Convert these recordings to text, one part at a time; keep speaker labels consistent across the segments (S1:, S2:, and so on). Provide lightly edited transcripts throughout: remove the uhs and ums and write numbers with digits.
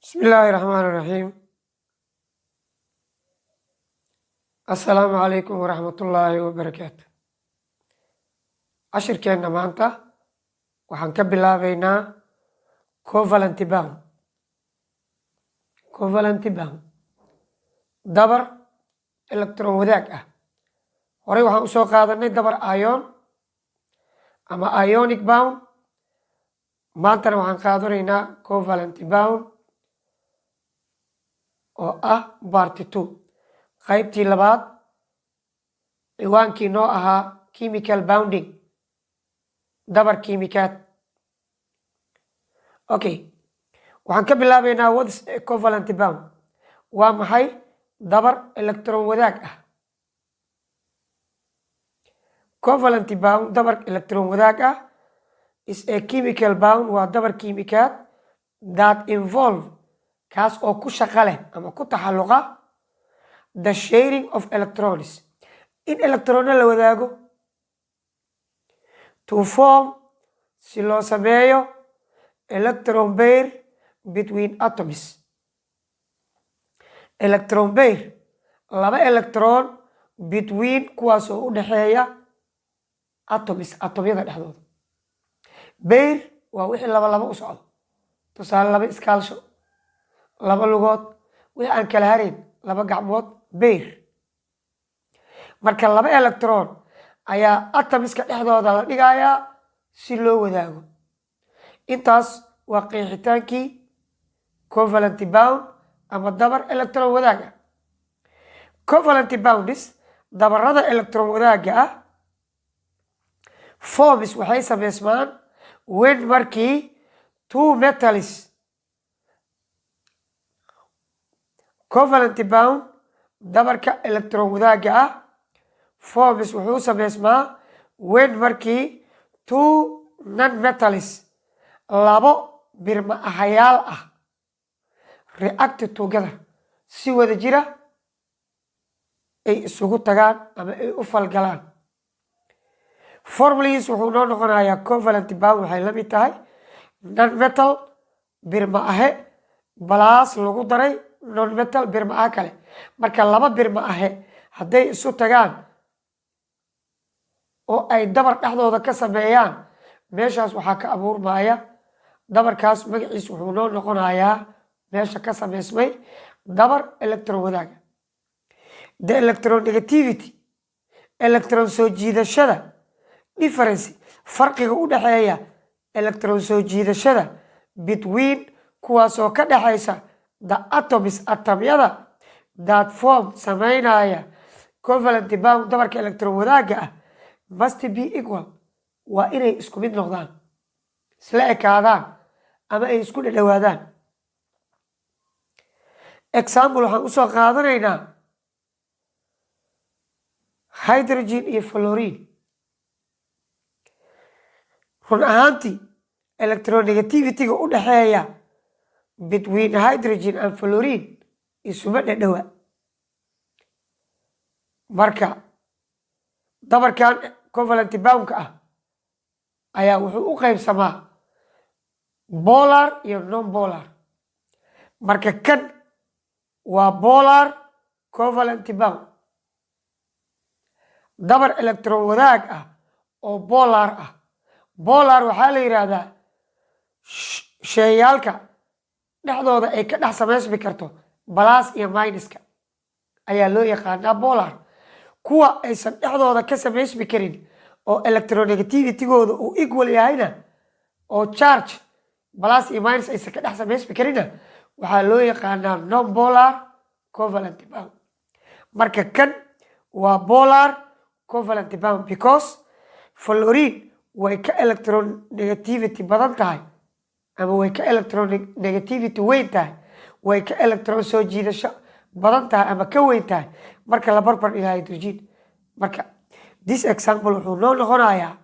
S1: بسم الله الرحمن الرحيم. السلام عليكم ورحمة الله وبركاته. عشركeenna maanta waxaan ka bilaabeynaa covalent bond. Covalent bond dabar electron wadaag ah. Horey waxaan usoo qaadanay dabar ion ama ionic bond. Maantana waxaan qaadanaynaa covalent bond oo ah party 2, qaybtii labaad. ciwaankii noo ahaa chemical bounding, dabar kiimikaad. Okay, waxaan ka bilaabeynaa what is a covalent bond. waa maxay dabar electron wadaag ah? Covalent bond, dabar electron wadaag ah, is a chemical bond. waa dabar kiimikaad that involve, kaas oo ku shaqo leh ama ku taxalluqa the sharing of electrons, in electrono la wadaago, to form, si loo sameeyo electron pair between atoms. Electron pair, laba electron between, kuwaas oo u dhexeeya atoms, atomyada dhexdooda. Pair waa wixii laba u socdo, tusaale laba iskaalsho, laba lugood, wixii aan kala harayn, laba gacmood. Pair marka laba electron ayaa atomiska dhexdooda la dhigayaa si loo wadaago. intaas waa qeexitaankii covalent bond ama dabar electron wadaaga. Covalent bonds, dabarada electron wadaaga ah, forms waxay sameysmaan when markii two metals. Covalent bond, dabarka electron wadaaga ah, forms wuxuu sameysmaa when markii two non metals, labo birma ahayaal ah, react together, si wada jira ay isugu tagaan ama ay u falgalaan. Formaliis wuxuu noo noqonayaa covalent bond waxay la mid tahay non metal birma ahe balaas lagu daray non metal birma ah kale. marka laba birma ahe hadday isu tagaan oo ay dabar dhexdooda ka sameeyaan, meeshaas waxaa ka abuurmaya dabarkaas magaciis wuxuu noo noqonayaa meesha ka sameysmay dabar electron wadaaga. The electronegativity, electron soo jiidashada, difference, farqiga u dhexeeya electron soo jiidashada between, kuwaasoo ka dhexaysa the atoms, atomyada that form sameynaya covalent bond, dabarka electron wadaaga ah, must be equal, waa inay isku mid noqdaan, isla ekaadaan ama ay isku dhadhawaadaan. Example waxaan usoo qaadanaynaa hydrogen iyo fluorine. run ahaantii electronegativity-ga u dhexeeya between hydrogen and fluorine isuma dhadhawa. marka dabarkan covalent bondka ah ayaa wuxuu u qaybsamaa polar iyo non polar. marka kan waa polar covalent bond, dabar electron wadaag ah oo polar ah. polar waxaa la yidhaahdaa sheeyaalka dhexdooda ay ka dhex samaysmi karto balaas iyo minuska ayaa loo yaqaanaa polar. kuwa aysan dhexdooda ka samaysmi karin oo electronegativity-gooda uu equal yahayna, oo charge balaas iyo minus aysan ka dhex samaysmi karinna, waxaa loo yaqaanaa non polar covalent bond. marka kan waa polar covalent bond because fluorine way ka electronegativity badan tahay, ama way ka electronegativity weyn tahay, way ka electron soo jiidasho badan tahay ama ka weyn tahay marka la barbar dhiga hydrogen. marka this example wuxuu noo noqonayaa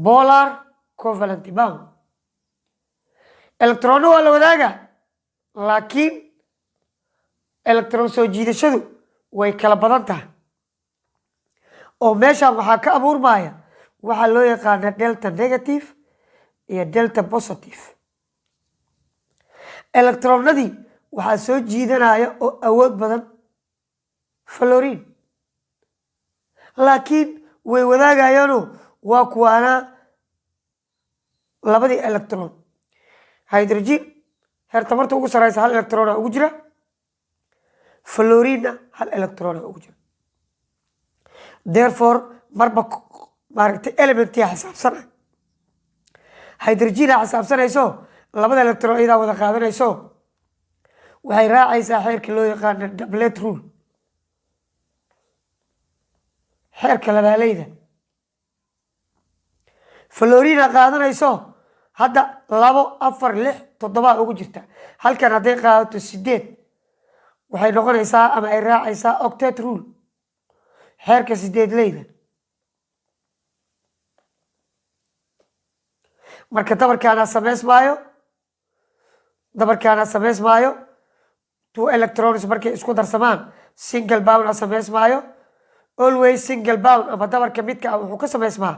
S1: polar covalent bond. electrono waa la wadaaga, laakiin electron soo jiidashadu way kala badan tahay, oo meeshaan waxaa ka abuurmaya waxaa loo yaqaana delta negative iyo delta positive. electronadii waxaa soo jiidanaya oo awood badan fluorine laakiin way wadaagayaano waa kuwaana labadii electron hydrogen heer tamarta ugu sareysa hal electron ugu jira fluorine hal electron ugu jira therefore marba maaragtay elementia xisaabsanay hydrogen xisaabsanayso labada electron iyada wada qaadanayso waxay raacaysaa xeerka loo yaqaan doublet rule xeerka labaaleyda fluorine qaadanayso hadda 2 4 6 7 ugu jirta halkan haday qaadato 8 waxay noqonaysaa ama ay raacaysaa octet rule xeerka 8 leyda marka dabarkaana sameysmaayo 2 electrons markay isku darsamaan single bond sameysmaayo always single bond ama dabarka midka wuxuu ka sameysmaa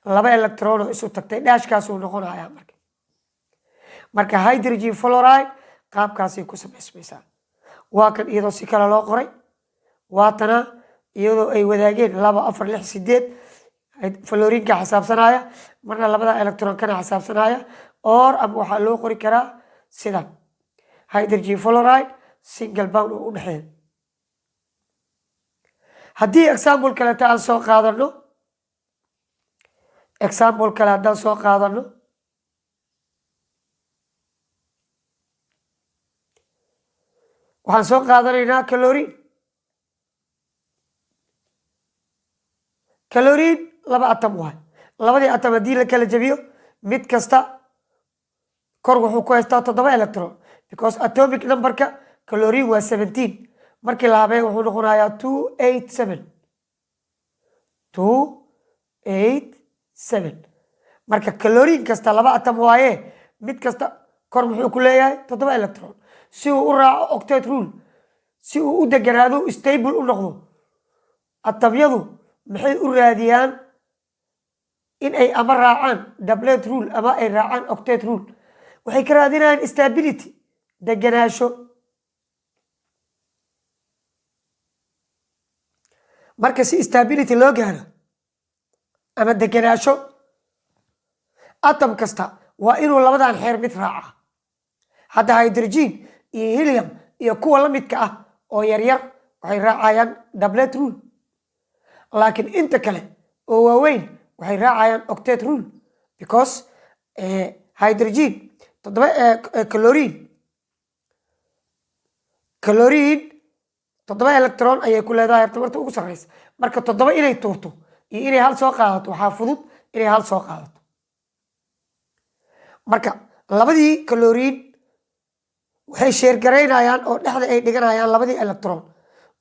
S1: 2 electron oo isu tagtay daashkaas uu noqonayaa marka hydrogen fluoride qaabkaasay ku sameysmaysaa waa kan iyadoo si kale loo qoray waatana iyadoo ay wadaageen 2 4 6 8 fluorine-ka xisaabsanaya marna labada electron kana xisaabsanaya or ama waxaa loo qori karaa sidan hydrogen fluoride single bond oo u dhexeeya haddii example kale aan soo qaadano haddaan soo qaadano waxaan soo qaadanaynaa chlorine 2 atom waay labadii atom haddii la kala jabiyo mid kasta kor wuxuu ku haystaa 7 electron because atomic numberka chlorine waa 17 markii la habeeyo wuxuu noqonayaa 287 marka chlorine kasta 2 atom waaye mid kasta kor muxuu ku leeyahay 7 electron si uu u raaco octet rule si uu u deganaado stable u noqdo atomyadu maxay u raadiyaan in ay ama raacaan doublet rule ama ay raacaan octet rule waxay ka raadinayaan stability deganaasho marka si stability loo gaaro ama deganaasho atom kasta waa inuu labadan xeer mid raaca hadda hydrogen iyo helium iyo kuwa la midka ah oo yaryar waxay raacayaan doublet rule laakiin inta kale oo waaweyn waxay raacayaan octet rule because hydrogen chlorine 7 electron ayay ku leedahay tamarta ugu sareysa marka 7 inay tuurto iyo inay hal soo qaadato waxaa fudud inay hal soo qaadato marka labadii chlorine waxay sheer garaynayaan oo dhexda ay dhiganayaan labadii electron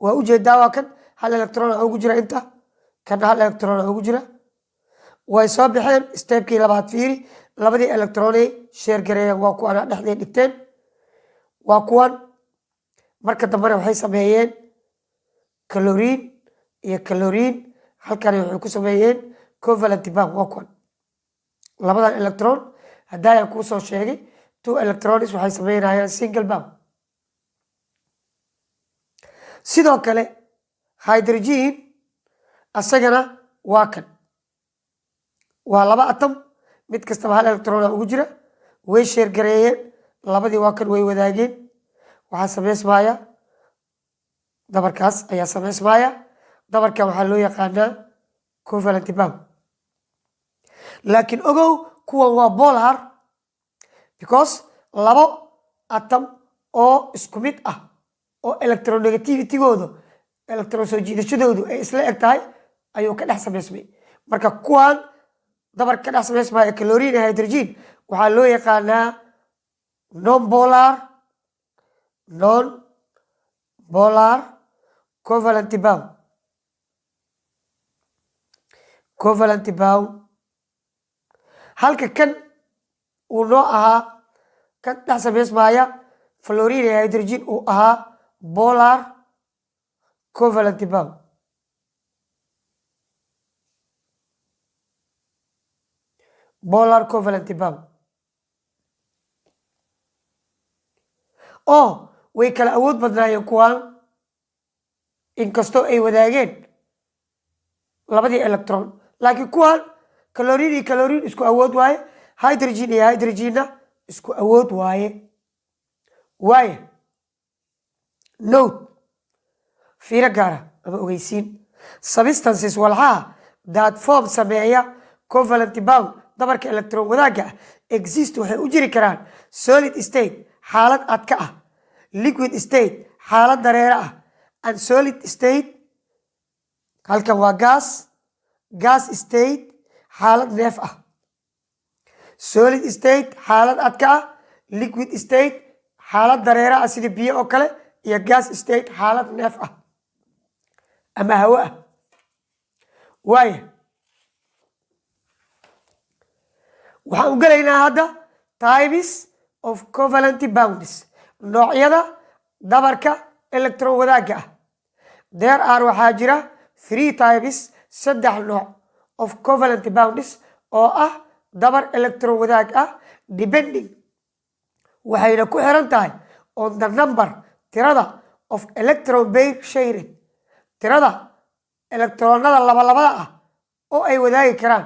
S1: waa u jeedaa waa kan hal electron ugu jira inta kan hal electron ugu jira way soo baxeen stepkii labaad fiiri labadii electron ay sheer gareeyeen waa kuwan dhexda dhigteen waa kuwan marka dambana waxay sameeyeen chlorine iyo chlorine halkan waxay ku sameeyeen covalent bond waa kuwan labadan electron haddii aan kuu soo sheegay 2 electrons waxay sameynayaan single bond sidoo kale hydrogen asagana waa kan waa 2 atom mid kastaba hal electron ugu jira way sheer gareeyeen labadii waa kan way wadaageen waxaa sameysmaya dabarkaas ayaa sameysmaya dabarkan waxaa loo yaqaanaa covalent bond laakiin ogow kuwan waa polar because 2 atom oo isku mid ah oo electronegativity-gooda electron soo jiidashadoodu ay isla eg tahay ayuu ka dhex sameysmay marka kuwan dabar ka dhex sameysmaya chlorine iyo hydrogen waxaa loo yaqaanaa non polar covalent bond halka kan uu noo ahaa kan dhex sameysmaya fluorine iyo hydrogen uu ahaa polar covalent bond oo way kala awood badnaayeen kuwaan inkastoo ay wadaageen labadii electron laakiin kuwaan chlorine iyo chlorine isku awood waaye hydrogen iyo hydrogenna isku awood waaye note fiiro gaara ama ogeysiin substances walxaha that form sameeya covalent bond dabarka electron wadaagga ah exist waxay u jiri karaan solid state xaalad adka ah liquid state xaalad dareere ah and solid state halkan waa gas state xaalad neef ah solid state xaalad adka ah liquid state xaalad dareere ah sida biyo oo kale iyo gas state xaalad neef ah ama hawo ah waaye waxaan u gelaynaa hadda types of covalent bonds noocyada dabarka electron wadaagga ah there are waxaa jira 3 types 3 nooc of covalent bonds oo ah dabar electron wadaag ah depending waxayna ku xiran tahay on the number tirada of electron pair shared tirada electronada labalabada ah oo ay wadaagi karaan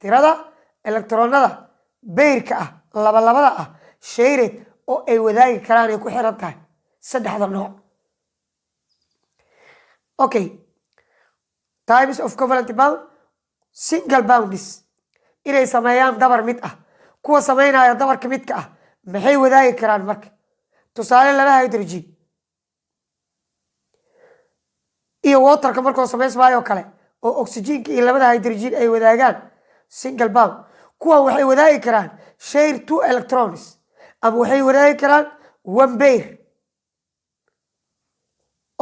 S1: tirada electronada pairka ah labalabada ah shared oo ay wadaagi karaan ay ku xiran tahay saddexda nooc okay types of covalent bond single bonds inay sameeyaan dabar mid ah kuwa sameynaya dabarka midka ah maxay wadaagi karaan marka tusaale laba hydrogen iyo waterka markuu sameysmaayo kale oo oxygenka iyo labada hydrogen ay wadaagaan single bond kuwa waxay wadaagi karaan share 2 electrons ama waxay wadaagi karaan one pair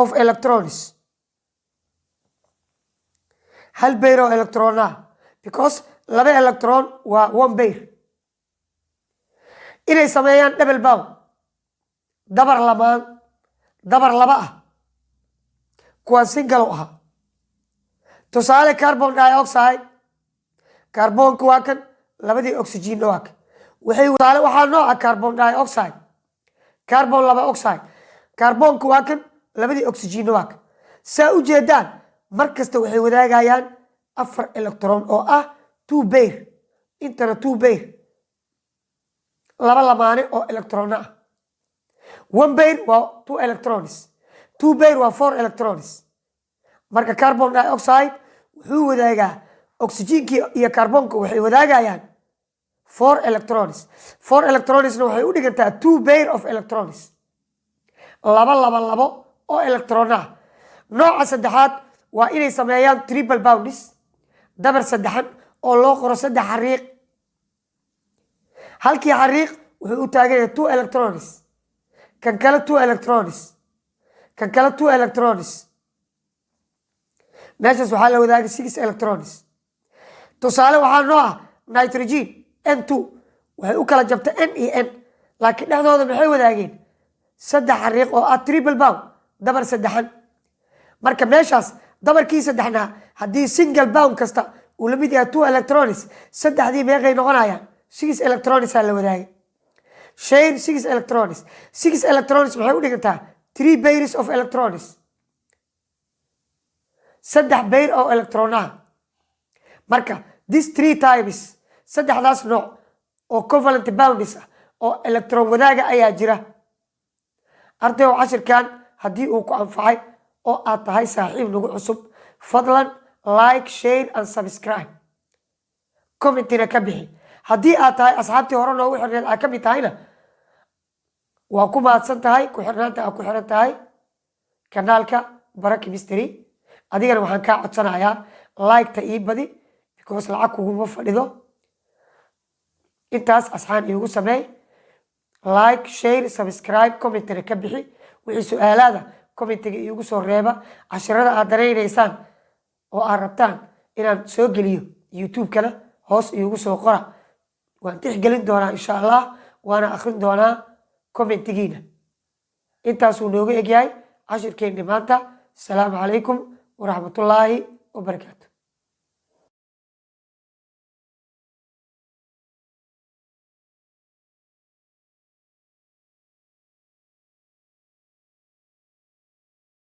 S1: of electrons hal pair oo electron ah because laba electron waa one pair inay sameeyaan double bond dabar lamaan dabar laba ah kuwaan single u ahaa tusaale carbon dioxide carbonka waa kan labadii oxygen waa kan waxaa nooca carbon dioxide carbon laba oxide carbonka waa kan labadii oxygen waa kan saa u jeedaan mar kasta waxay wadaagayaan 4 electron oo ah 2 pair intana 2 pair laba lamaane oo electron ah one pair waa 2 electrons 2 pair waa 4 electrons marka carbon dioxide wuxuu wadaagaa oxygenkii iyo carbonka waxay wadaagayaan 4 electrons 4 electronsna waxay u dhigantaa 2 pair of electrons labo oo electron ah nooca saddexaad waa inay sameeyaan triple bonds dabar saddexan oo loo qoro 3 xariiq halkii xariiq wuxuu u taagan yahay 2 electrons kan kale 2 electrons kan kale 2 electrons meeshaas waxaa la wadaagay 6 electrons tusaale waxaa noo ah nitrogen n2 waxay u kala jabtay n iyo n laakiin dhexdooda maxay wadaageen 3 xariiq oo ah triple bond dabar saddexan marka meeshaas dabarkii saddexna haddii single bond kasta uu la mid yahay 2 electrons saddexdii meeqay noqonayaan 6 electrons la wadaagay share 6 electrons 6 electrons maxay u dhigantaa 3 pairs of electrons 3 pair oo electronaha marka these 3 types saddexdaas nooc oo covalent bonds ah oo electron wadaaga ayaa jira ardayo cashirkan haddii uu ku anfacay oo aad tahay saaxiib nagu cusub fadlan like share and subscribe commentina ka bixi haddii aad tahay asxaabtii hore noogu xirneed aad ka mid tahayna waa ku mahadsan tahay ku xirnaanta aad ku xiran tahay kanaalka Bara Chemistry adigana waxaan kaa codsanayaa like-ta ii badi because lacag kuguma fadhido intaas asxaan iigu sameey like share subscribe commentina ka bixi wixii su-aalaada commentiga iigu soo reeba casharada aad daraynaysaan oo aad rabtaan inaan soo geliyo youtube-kana hoos iigu soo qora waan tixgelin doonaa insha allah waana akhrin doonaa commentigiina intaasuu nooga egyahay cashirkeenni maanta asalaamu calaykum waraxmatullaahi wabarakaatu